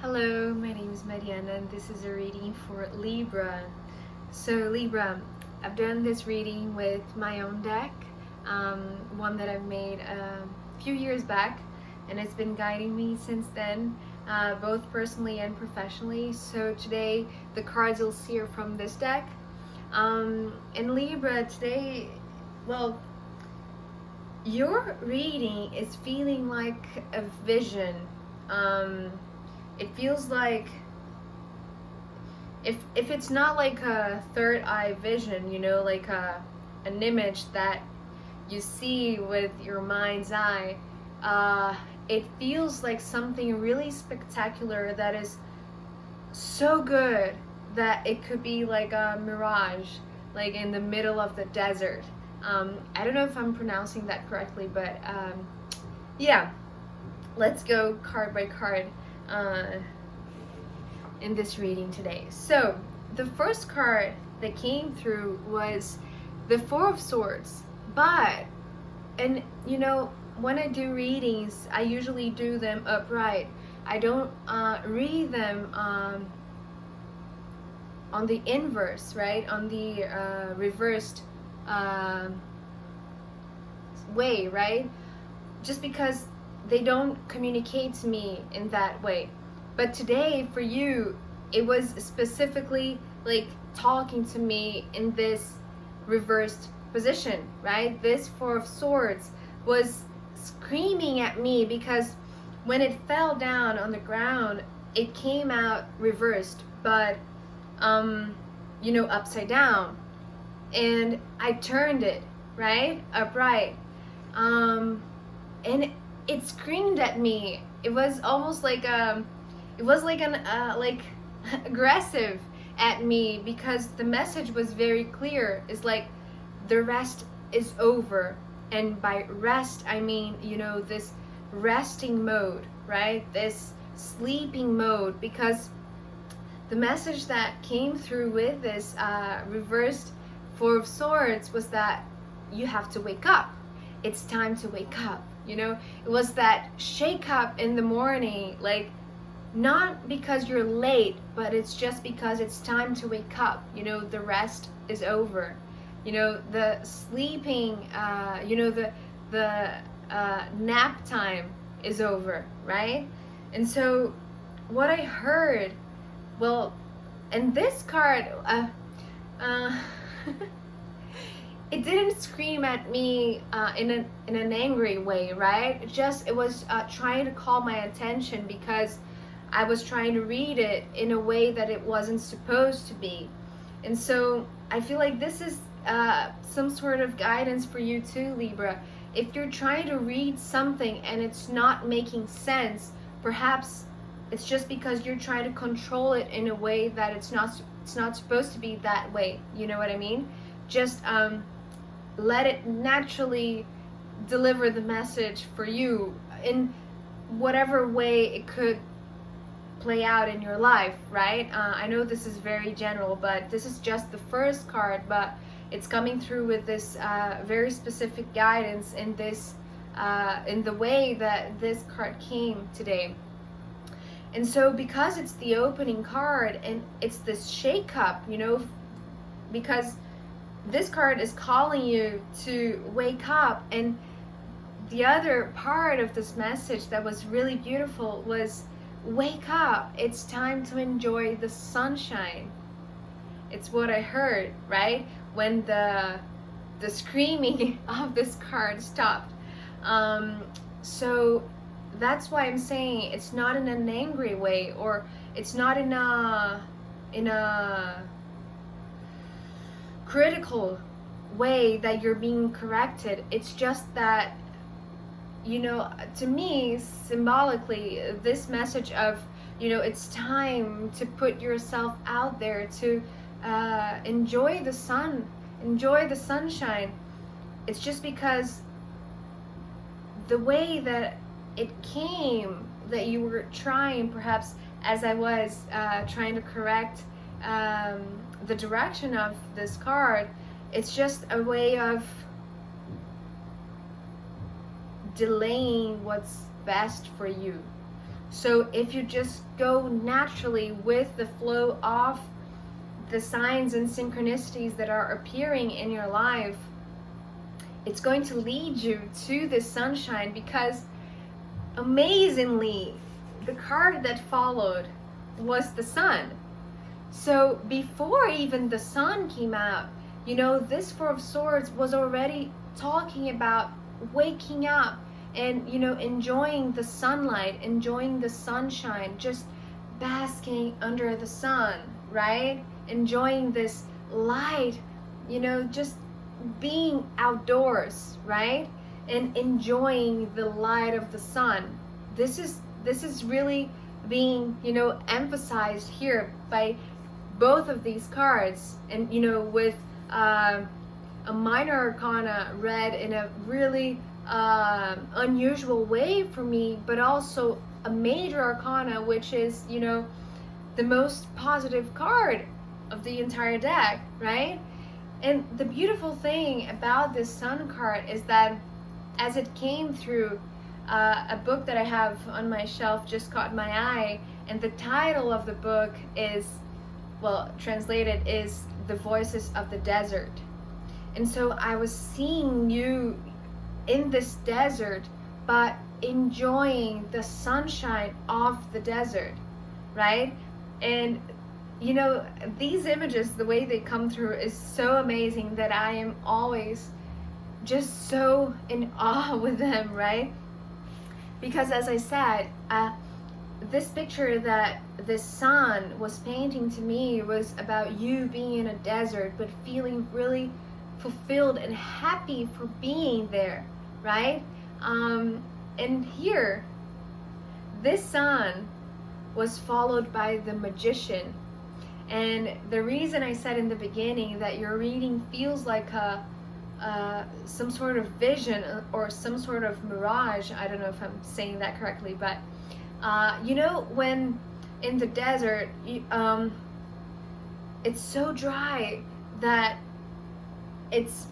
Hello, my name is Mariana and this is a reading for Libra. So Libra, I've done this reading with my own deck, one that I've made a few years back, and it's been guiding me since then, both personally and professionally. So today the cards you'll see are from this deck. In Libra today, well, your reading is feeling like a vision. It feels like if it's not like a third eye vision, you know, like an image that you see with your mind's eye, it feels like something really spectacular that is so good that it could be like a mirage, like in the middle of the desert. I don't know if I'm pronouncing that correctly, but yeah, let's go card by card in this reading today. So the first card that came through was the Four of Swords, and you know, when I do readings, I usually do them upright. I don't read them on the inverse, right? On the reversed way, right? Just because they don't communicate to me in that way. But today for you, it was specifically like talking to me in this reversed position, right? This Four of Swords was screaming at me because when it fell down on the ground, it came out reversed, but you know, upside down, and I turned it right upright, and it screamed at me. It was almost like it was like an like aggressive at me, because the message was very clear. It's like the rest is over, and by rest I mean, you know, this resting mode, right? This sleeping mode, because the message that came through with this reversed Four of Swords was that you have to wake up. It's time to wake up. You know, it was that shake up in the morning, like not because you're late, but it's just because it's time to wake up. You know, the rest is over. You know, the sleeping, you know, the nap time is over, right? And so what I heard, well, and this card, it didn't scream at me in an angry way, right? It was trying to call my attention, because I was trying to read it in a way that it wasn't supposed to be. And so I feel like this is some sort of guidance for you too, Libra. If you're trying to read something and it's not making sense, perhaps it's just because you're trying to control it in a way that it's not supposed to be that way. You know what I mean? Just let it naturally deliver the message for you in whatever way it could play out in your life, right? I know this is very general, but this is just the first card, but it's coming through with this very specific guidance in this in the way that this card came today. And so because it's the opening card and it's this shake up, you know, because this card is calling you to wake up. And the other part of this message that was really beautiful was, wake up, it's time to enjoy the sunshine. It's what I heard, right? When the screaming of this card stopped. So that's why I'm saying it's not in an angry way, or it's not in a critical way that you're being corrected. It's just that, you know, to me, symbolically, this message of, you know, it's time to put yourself out there to enjoy the sun, enjoy the sunshine. It's just because the way that it came, that you were trying, perhaps as I was trying to correct the direction of this card, it's just a way of delaying what's best for you. So if you just go naturally with the flow of the signs and synchronicities that are appearing in your life, it's going to lead you to the sunshine, because amazingly, the card that followed was the sun. So before even the sun came out, you know, this Four of Swords was already talking about waking up and, you know, enjoying the sunlight, enjoying the sunshine, just basking under the sun, right? Enjoying this light, you know, just being outdoors, right? And enjoying the light of the sun. This is really being, you know, emphasized here by both of these cards. And, you know, with a minor arcana read in a really unusual way for me, but also a major arcana, which is, you know, the most positive card of the entire deck, right? And the beautiful thing about this sun card is that as it came through, a book that I have on my shelf just caught my eye, and the title of the book is, well, translated is The Voices of the Desert. And so I was seeing you in this desert, but enjoying the sunshine of the desert, right? And you know, these images, the way they come through is so amazing that I am always just so in awe with them, right? Because as I said, this picture that the sun was painting to me was about you being in a desert, but feeling really fulfilled and happy for being there, right? And here, this sun was followed by the Magician. And the reason I said in the beginning that your reading feels like some sort of vision or some sort of mirage, I don't know if I'm saying that correctly, but you know, when in the desert, it's so dry that it's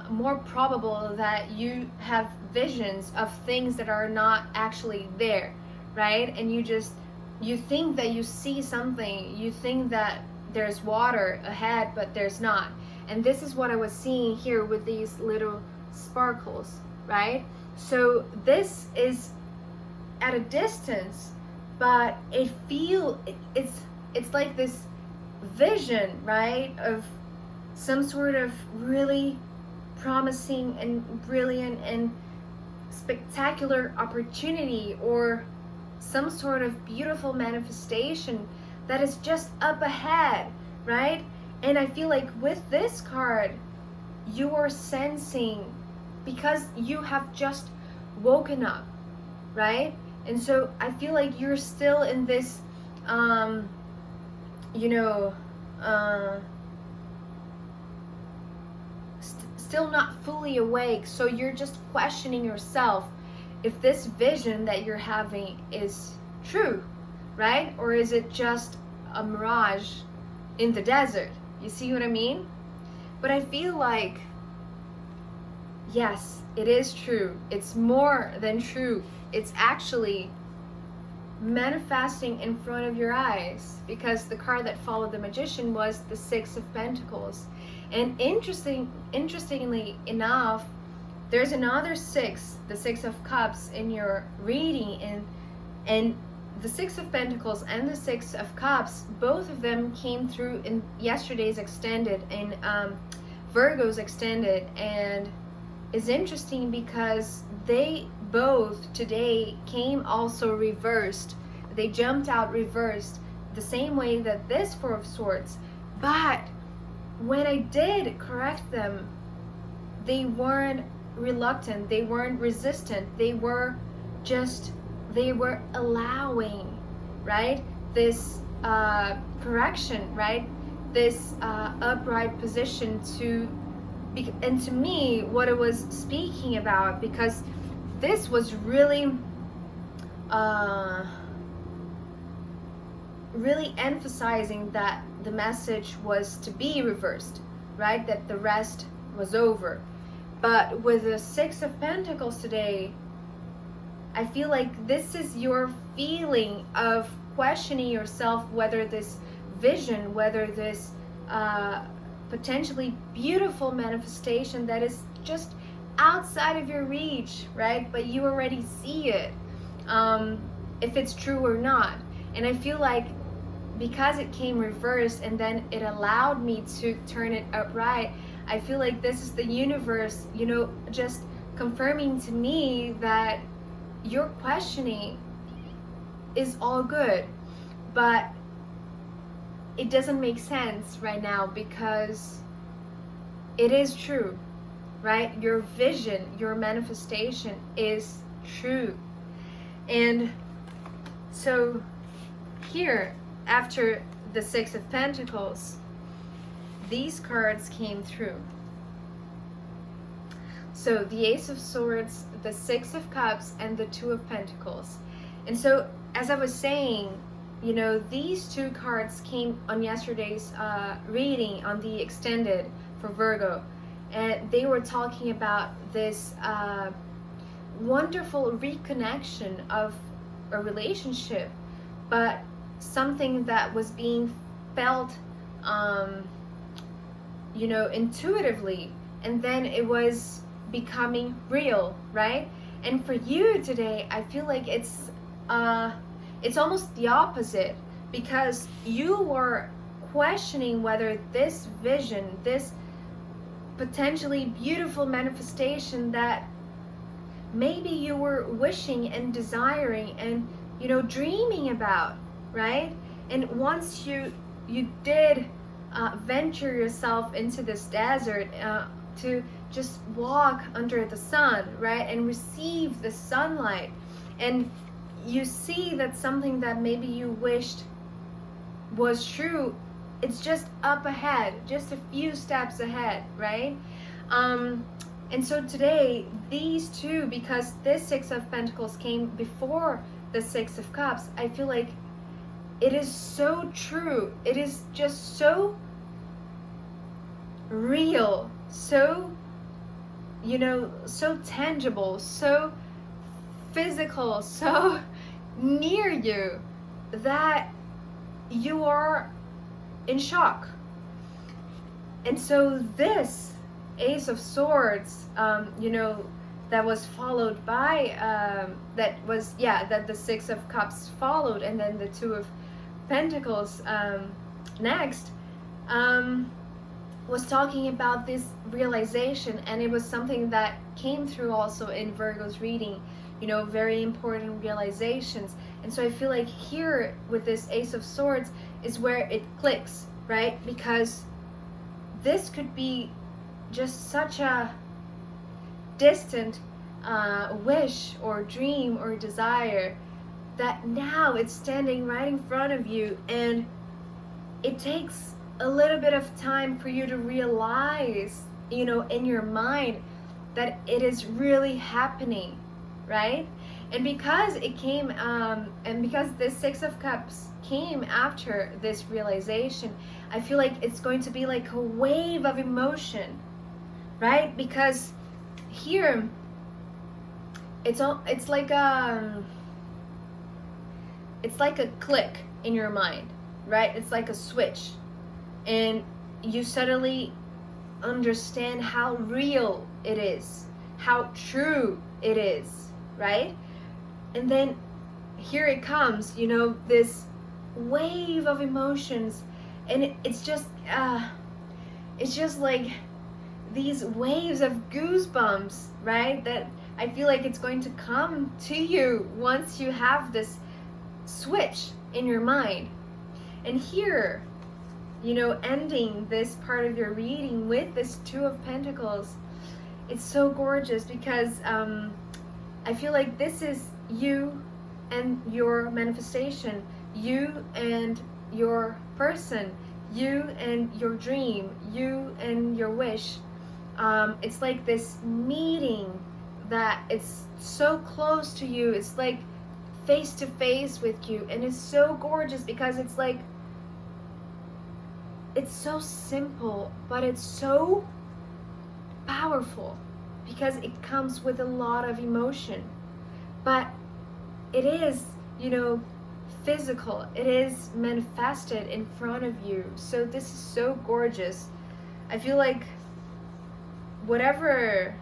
more probable that you have visions of things that are not actually there, right? And you think that you see something, you think that there's water ahead, but there's not. And this is what I was seeing here with these little sparkles, right? So this is at a distance, but it's like this vision, right, of some sort of really promising and brilliant and spectacular opportunity, or some sort of beautiful manifestation that is just up ahead, right? And I feel like with this card, you are sensing, because you have just woken up, right? And so I feel like you're still in this, you know, still not fully awake. So you're just questioning yourself if this vision that you're having is true, right? Or is it just a mirage in the desert? You see what I mean? But I feel like, yes, it is true. It's more than true. It's actually manifesting in front of your eyes, because the card that followed the Magician was the Six of Pentacles. And interestingly enough, there's another six, the Six of Cups, in your reading, and the Six of Pentacles and the Six of Cups, both of them came through in yesterday's extended, in Virgo's extended. And it's interesting because they both today came also reversed. They jumped out reversed, the same way that this Four of Swords. But when I did correct them, they weren't reluctant, they weren't resistant, they were allowing, right, this correction, right, this upright position to be. And to me, what it was speaking about, because this was really really emphasizing that the message was to be reversed, right, that the rest was over. But with the Six of Pentacles today, I feel like this is your feeling of questioning yourself, whether this vision, whether this potentially beautiful manifestation that is just outside of your reach, right? But you already see it, if it's true or not. And I feel like because it came reversed and then it allowed me to turn it upright, I feel like this is the universe, you know, just confirming to me that your questioning is all good, but it doesn't make sense right now because it is true, right? Your vision, your manifestation is true. And so here, after the Six of Pentacles, these cards came through. So the Ace of Swords, the Six of Cups, and the Two of Pentacles. And so, as I was saying, you know, these two cards came on yesterday's reading on the extended for Virgo. And they were talking about this wonderful reconnection of a relationship, but something that was being felt, you know, intuitively, and then it was becoming real, right? And for you today, I feel like it's almost the opposite, because you were questioning whether this vision, this potentially beautiful manifestation that maybe you were wishing and desiring and, you know, dreaming about, right? And once you did venture yourself into this desert to just walk under the sun, right, and receive the sunlight, and you see that something that maybe you wished was true, it's just up ahead, just a few steps ahead, right? And so today, these two, because this Six of Pentacles came before the Six of Cups, I feel like it is so true. It is just so real, so, you know, so tangible, so physical, so near you, that you are in shock. And so this Ace of Swords, you know, that was followed by that the Six of Cups followed, and then the Two of Pentacles next, was talking about this realization, and it was something that came through also in Virgo's reading, you know, very important realizations. And so I feel like here with this Ace of Swords is where it clicks, right? Because this could be just such a distant wish or dream or desire that now it's standing right in front of you, and it takes a little bit of time for you to realize, you know, in your mind that it is really happening, right? And because it came, and because this Six of Cups came after this realization, I feel like it's going to be like a wave of emotion, right? Because here, it's like a click in your mind, right? It's like a switch, and you suddenly understand how real it is, how true it is, right? And then here it comes, you know, this wave of emotions, and it's just like these waves of goosebumps, right? That I feel like it's going to come to you once you have this switch in your mind. And here, you know, ending this part of your reading with this Two of Pentacles, it's so gorgeous because I feel like this is you and your manifestation, you and your person, you and your dream, you and your wish. It's like this meeting that it's so close to you. It's like face to face with you, and it's so gorgeous because it's like, it's so simple, but it's so powerful because it comes with a lot of emotion. But it is, you know, physical. It is manifested in front of you. So this is so gorgeous. I feel like whatever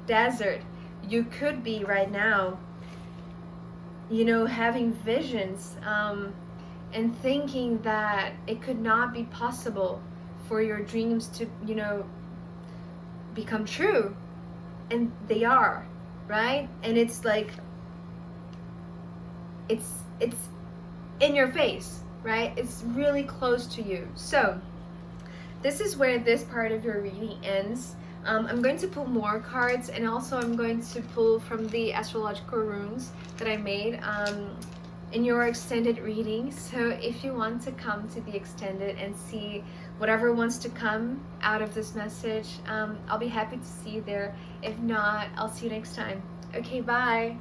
desert you could be right now, you know, having visions and thinking that it could not be possible for your dreams to, you know, become true, and they are, right? And it's like it's in your face, right? It's really close to you. So this is where this part of your reading ends. I'm going to pull more cards, and also I'm going to pull from the astrological runes that I made in your extended reading. So if you want to come to the extended and see whatever wants to come out of this message, I'll be happy to see you there. If not, I'll see you next time. Okay, bye.